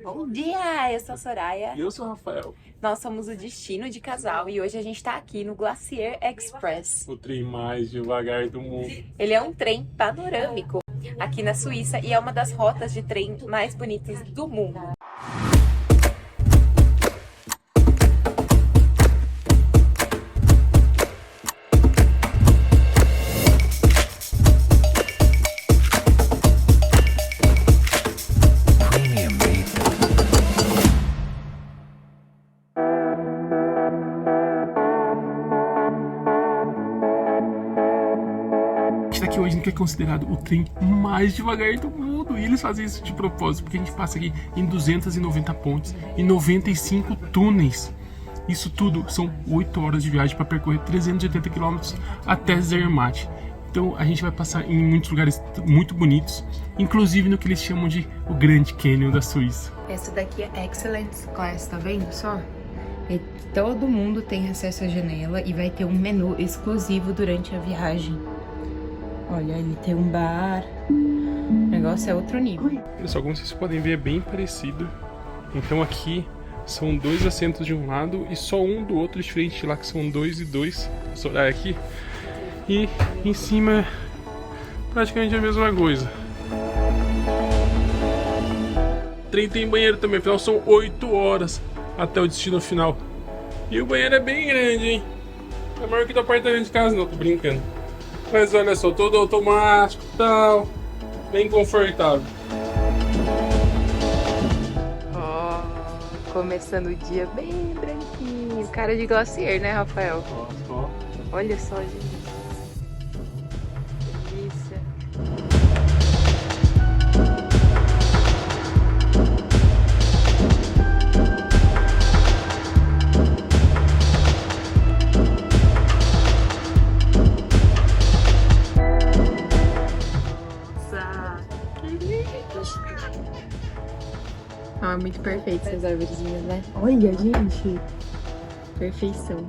Bom dia, eu sou a Soraya. E eu sou o Rafael, Nós somos o Destino de Casal e hoje a gente tá aqui no Glacier Express. o trem mais devagar do mundo. Ele é um trem panorâmico aqui na Suíça e é uma das rotas de trem mais bonitas do mundo. Esse daqui hoje que é considerado o trem mais devagar do mundo. E eles fazem isso de propósito, porque a gente passa aqui em 290 pontes e 95 túneis. Isso tudo são 8 horas de viagem para percorrer 380 km até Zermatt. Então a gente vai passar em muitos lugares muito bonitos, inclusive no que eles chamam de o Grande Canyon da Suíça. Essa daqui é Excellence Class, tá vendo só? E todo mundo tem acesso à janela e vai ter um menu exclusivo durante a viagem. Olha, ele tem um bar, o negócio é outro nível. Pessoal, como vocês podem ver, é bem parecido. Então aqui são 2 assentos de um lado e só um do outro, diferente lá que são 2 e 2. Vou olhar aqui. E em cima é praticamente a mesma coisa. O trem tem banheiro também, afinal são 8 horas até o destino final. E o banheiro é bem grande, hein? É maior que do apartamento de casa, não, tô brincando. Mas olha só, todo automático e tal, bem confortável. Ó, começando o dia bem branquinho. Cara de Glacier, né, Rafael? Olha só, gente. Delícia. Ah, muito perfeito essas árvorezinhas, né? Olha, gente. Perfeição.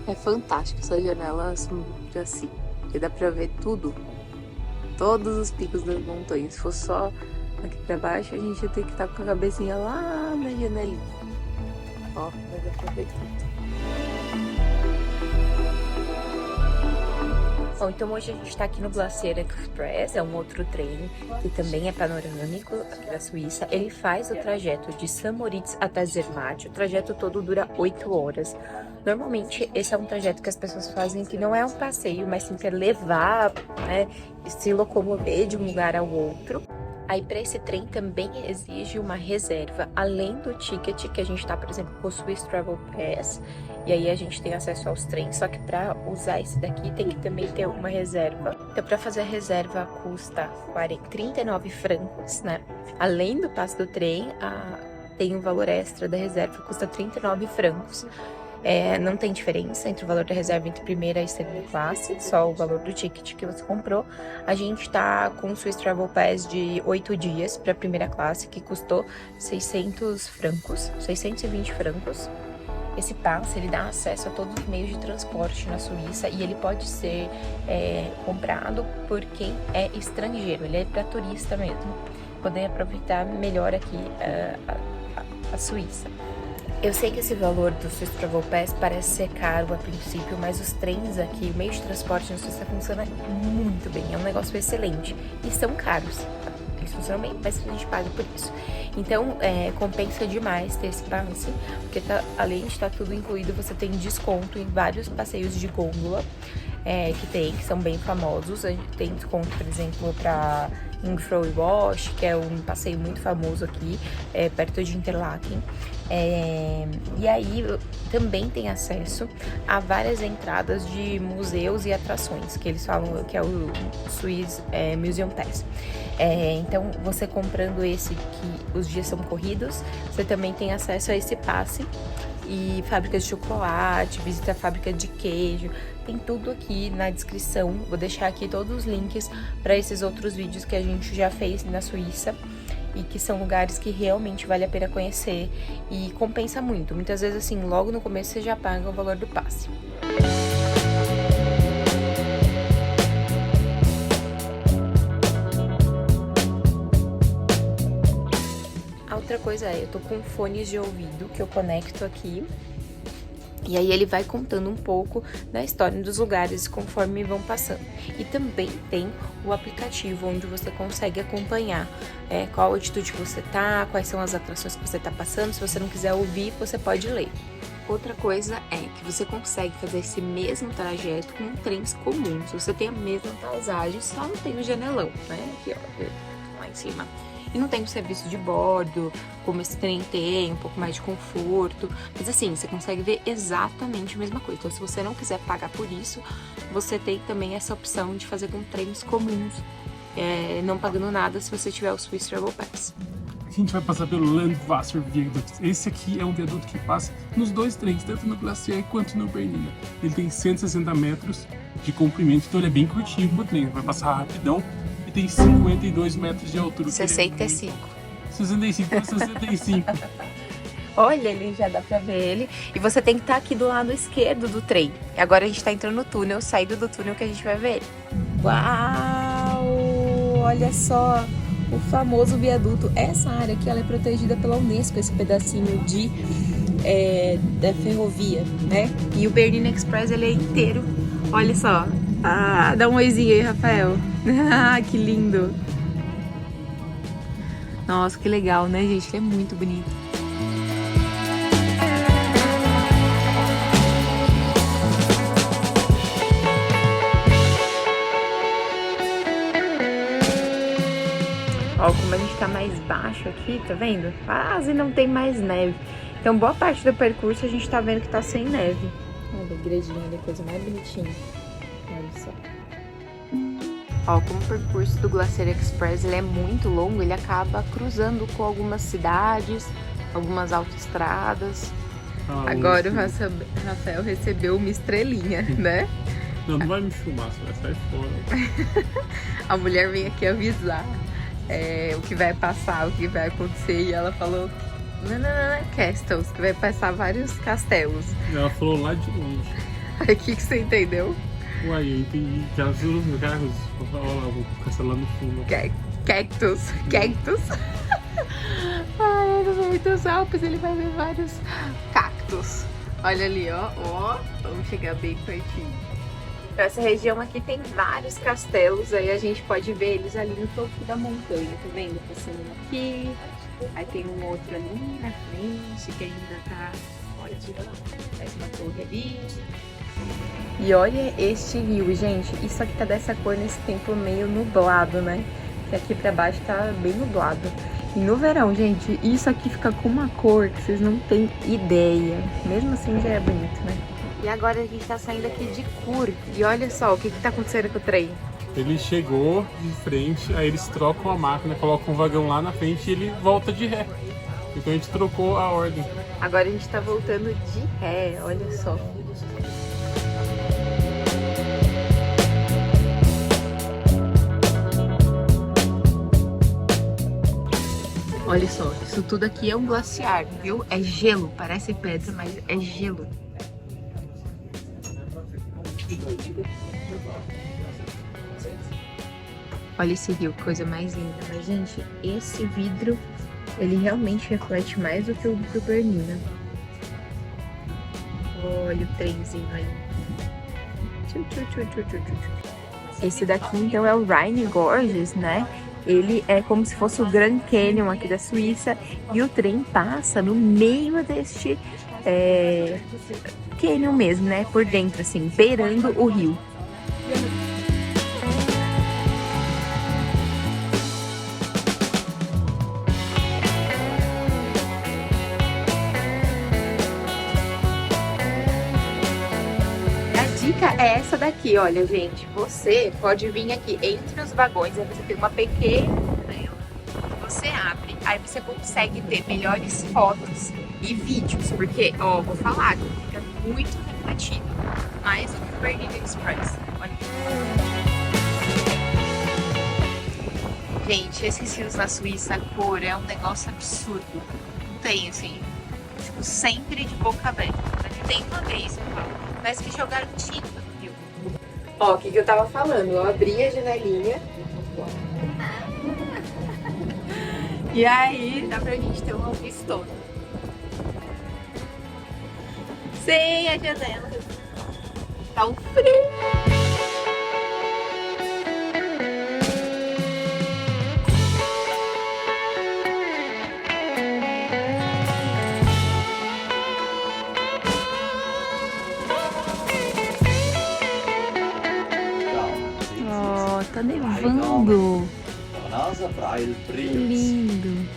É fantástico essas janelas assim, porque dá pra ver tudo. Todos os picos das montanhas. Se fosse só aqui pra baixo, a gente ia ter que estar com a cabecinha lá na janelinha. Ó, mas dá pra ver tudo. Bom, então hoje a gente tá aqui no Glacier Express, é um outro trem que também é panorâmico aqui da Suíça. Ele faz o trajeto de St. Moritz até Zermatt, o trajeto todo dura 8 horas. Normalmente esse é um trajeto que as pessoas fazem que não é um passeio, mas sim para levar, né, e se locomover de um lugar ao outro. Aí para esse trem também exige uma reserva, além do ticket que a gente tá, por exemplo, com o Swiss Travel Pass, e aí a gente tem acesso aos trens, só que para usar esse daqui tem que também ter uma reserva. Então para fazer a reserva custa 39 francos, né? Além do passe do trem, tem o valor extra da reserva, custa 39 francos. Não tem diferença entre o valor da reserva entre primeira e segunda classe, só o valor do ticket que você comprou. A gente tá com o Swiss Travel Pass de 8 dias para a primeira classe, que custou 600 francos, 620 francos. Esse passe, ele dá acesso a todos os meios de transporte na Suíça e ele pode ser comprado por quem é estrangeiro, ele é para turista mesmo, poder aproveitar melhor aqui a Suíça. Eu sei que esse valor do Swiss Travel Pass parece ser caro a princípio, mas os trens aqui, o meio de transporte na Suíça funciona muito bem, é um negócio excelente e são caros. Eles funcionam bem, mas a gente paga por isso. Então, compensa demais ter esse passe, porque além de estar tudo incluído, você tem desconto em vários passeios de gôndola que são bem famosos. A gente tem desconto, por exemplo, para Jungfrau Wash, que é um passeio muito famoso aqui, perto de Interlaken. E aí também tem acesso a várias entradas de museus e atrações, que eles falam que é o Swiss Museum Pass. Então, você comprando esse, que os dias são corridos, você também tem acesso a esse passe. E fábricas de chocolate, visita a fábrica de queijo, tem tudo aqui na descrição. Vou deixar aqui todos os links para esses outros vídeos que a gente já fez na Suíça. e que são lugares que realmente vale a pena conhecer e compensa muito. Muitas vezes, assim, logo no começo você já paga o valor do passe. A outra coisa é, eu tô com fones de ouvido que eu conecto aqui. E aí ele vai contando um pouco da história dos lugares conforme vão passando. E também tem o aplicativo onde você consegue acompanhar qual altitude que você tá, quais são as atrações que você tá passando. Se você não quiser ouvir, você pode ler. Outra coisa é que você consegue fazer esse mesmo trajeto com trens comuns. Você tem a mesma paisagem, só não tem o janelão, né? Aqui, ó, lá em cima. E não tem o serviço de bordo, como esse trem tem, um pouco mais de conforto. Mas assim, você consegue ver exatamente a mesma coisa. Então, se você não quiser pagar por isso, você tem também essa opção de fazer com trens comuns, não pagando nada se você tiver o Swiss Travel Pass. A gente vai passar pelo Landwasser Viaduct. Esse aqui é um viaduto que passa nos dois trens, tanto no Glacier quanto no Bernina. Ele tem 160 metros de comprimento, então ele é bem curtinho pro trem, vai passar rapidão. E tem 52 metros de altura. 65. 65 por 65. Olha, ele já dá pra ver ele. E você tem que estar aqui do lado esquerdo do trem. E agora a gente tá entrando no túnel, saindo do túnel que a gente vai ver ele. Uau! Olha só, o famoso viaduto. Essa área aqui ela é protegida pela Unesco, esse pedacinho da ferrovia, né? E o Bernina Express ele é inteiro. Olha só. Ah, dá um oizinho aí, Rafael. Ah, que lindo. Nossa, que legal, né, gente? Ele é muito bonito. Ó, como a gente tá mais baixo aqui, tá vendo? Quase não tem mais neve. Então, boa parte do percurso a gente tá vendo que tá sem neve. Olha a igrejinha ali, coisa mais bonitinha. Olha só. Ó, como o percurso do Glacier Express ele é muito longo, ele acaba cruzando com algumas cidades, algumas autoestradas. Agora o Rafael recebeu uma estrelinha, né? Não vai me filmar, você vai sair fora. A mulher veio aqui avisar o que vai passar, o que vai acontecer, e ela falou castles, que vai passar vários castelos. Ela falou lá de longe. Aí o que você entendeu? Uai, eu entendi que ela viu os carros. Olha lá, vou caçar lá no fundo. Cactus. Ai, no meio dos Alpes ele vai ver vários cactos. Olha ali, ó. Vamos chegar bem pertinho. Então, essa região aqui tem vários castelos, aí a gente pode ver eles ali no topo da montanha, tá vendo? Passando aqui, aí tem um outro ali na frente que ainda tá, olha, faz uma torre ali. E olha este rio, gente, isso aqui tá dessa cor nesse tempo meio nublado, né? Que aqui pra baixo tá bem nublado. E no verão, gente, isso aqui fica com uma cor que vocês não têm ideia. Mesmo assim já é bonito, né? E agora a gente tá saindo aqui de Kur. E olha só o que tá acontecendo com o trem. Ele chegou de frente, aí eles trocam a máquina, colocam um vagão lá na frente e ele volta de ré. Então a gente trocou a ordem. Agora a gente tá voltando de ré, olha só. Olha só, isso tudo aqui é um glaciar, viu? É gelo, parece pedra, mas é gelo. Olha esse rio, que coisa mais linda. Mas, gente, esse vidro, ele realmente reflete mais do que o do Bernina. Olha o trenzinho aí. Esse daqui, então, é o Rhine Gorges, né? Ele é como se fosse o Grand Canyon aqui da Suíça. E o trem passa no meio deste canyon mesmo, né? Por dentro, assim, beirando o rio. É essa daqui, olha, gente. Você pode vir aqui entre os vagões, aí você tem uma pequena janela. Você abre, aí você consegue ter melhores fotos e vídeos, porque, ó, vou falar, fica muito refletido, mais do que o Bernina Express. Olha. Gente, esses rios na Suíça, a cor é um negócio absurdo. Não tem, assim, tipo, sempre de boca aberta. Tem uma vez, parece que jogaram tinta no rio. Ó, o que eu tava falando? Eu abri a janelinha. E aí, dá pra gente ter uma vistona. Sem a janela. Tá um frio. Ó, tá nevando. Que lindo.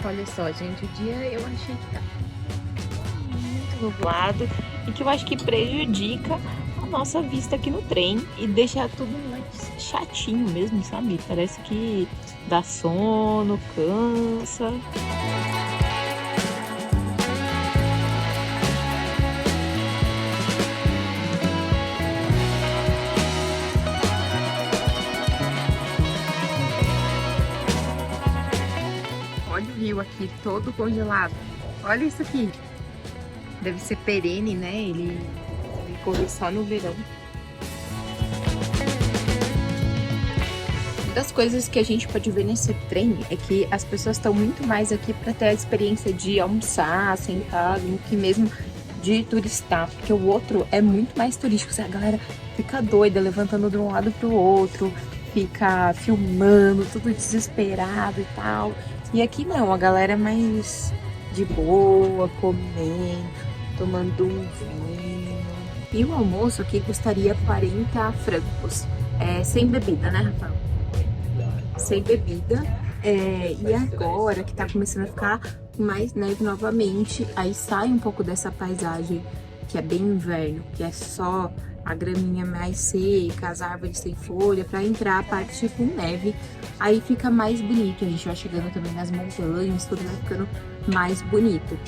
Olha só, gente, o dia eu achei que tá muito nublado e que eu acho que prejudica a nossa vista aqui no trem e deixa tudo mais chatinho mesmo, sabe? Parece que dá sono, cansa. Olha o rio aqui, todo congelado. Olha isso aqui. Deve ser perene, né? Ele corre só no verão. Uma das coisas que a gente pode ver nesse trem é que as pessoas estão muito mais aqui para ter a experiência de almoçar sentado, do que mesmo de turistar. Porque o outro é muito mais turístico. A galera fica doida, levantando de um lado pro outro, fica filmando, tudo desesperado e tal. E aqui não, a galera é mais de boa, comendo, tomando um vinho. E o almoço aqui custaria 40 francos, sem bebida, né, Rafael? Sem bebida. E agora que tá começando a ficar mais neve novamente, aí sai um pouco dessa paisagem que é bem inverno, que é só a graminha mais seca, as árvores sem folha, pra entrar a parte com neve. Aí fica mais bonito, a gente vai chegando também nas montanhas, tudo vai ficando mais bonito.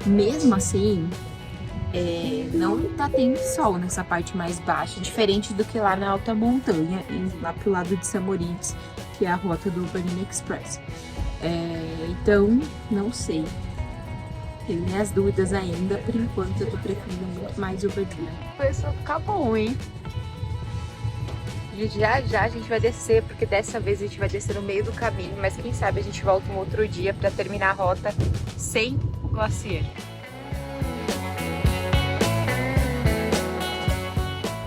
Mesmo assim, não tá tendo sol nessa parte mais baixa, diferente do que lá na alta montanha, e lá pro lado de Samoritz, que é a rota do Bernina Express. Então, não sei. Tenho minhas dúvidas ainda, por enquanto eu tô preferindo muito mais o Bernina. Começou a ficar bom, hein? Já já a gente vai descer, porque dessa vez a gente vai descer no meio do caminho, mas quem sabe a gente volta um outro dia pra terminar a rota sem o glacier.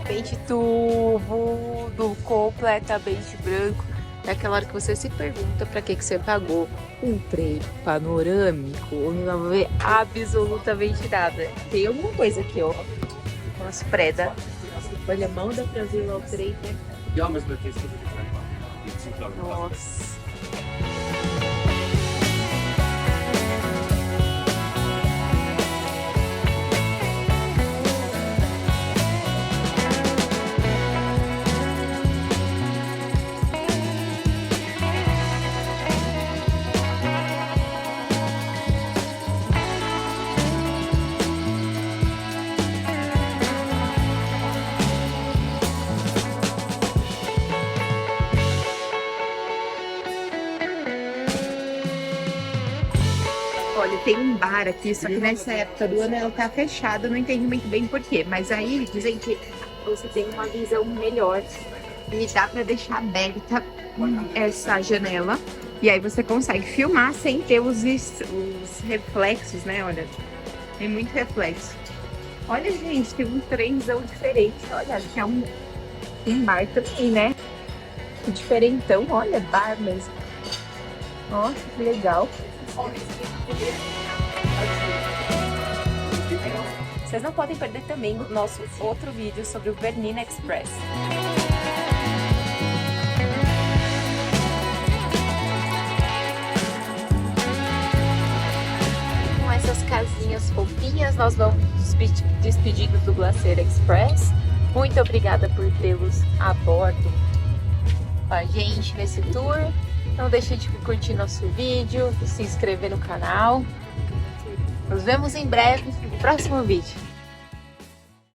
Pente tudo, completamente branco. É aquela hora que você se pergunta pra que você pagou um trem panorâmico, onde não vai ver absolutamente nada. Tem alguma coisa aqui, ó. Umas preda. Olha, a mão dá pra ver lá o trem, né? Nossa. Olha, tem um bar aqui, só que nessa época do ano ela tá fechada, não entendi muito bem porquê. Mas aí dizem que você tem uma visão melhor e dá pra deixar aberta essa janela. E aí você consegue filmar sem ter os reflexos, né? Olha, tem muito reflexo. Olha, gente, tem um trenzão diferente. Olha, que é um bar também, né? Diferentão, olha, bar mesmo. Nossa, que legal. Vocês não podem perder também o nosso outro vídeo sobre o Bernina Express. Com essas casinhas fofinhas, nós vamos despedindo do Glacier Express. Muito obrigada por tê-los a bordo com a gente nesse tour. Não deixe de curtir nosso vídeo, se inscrever no canal. Nos vemos em breve no próximo vídeo.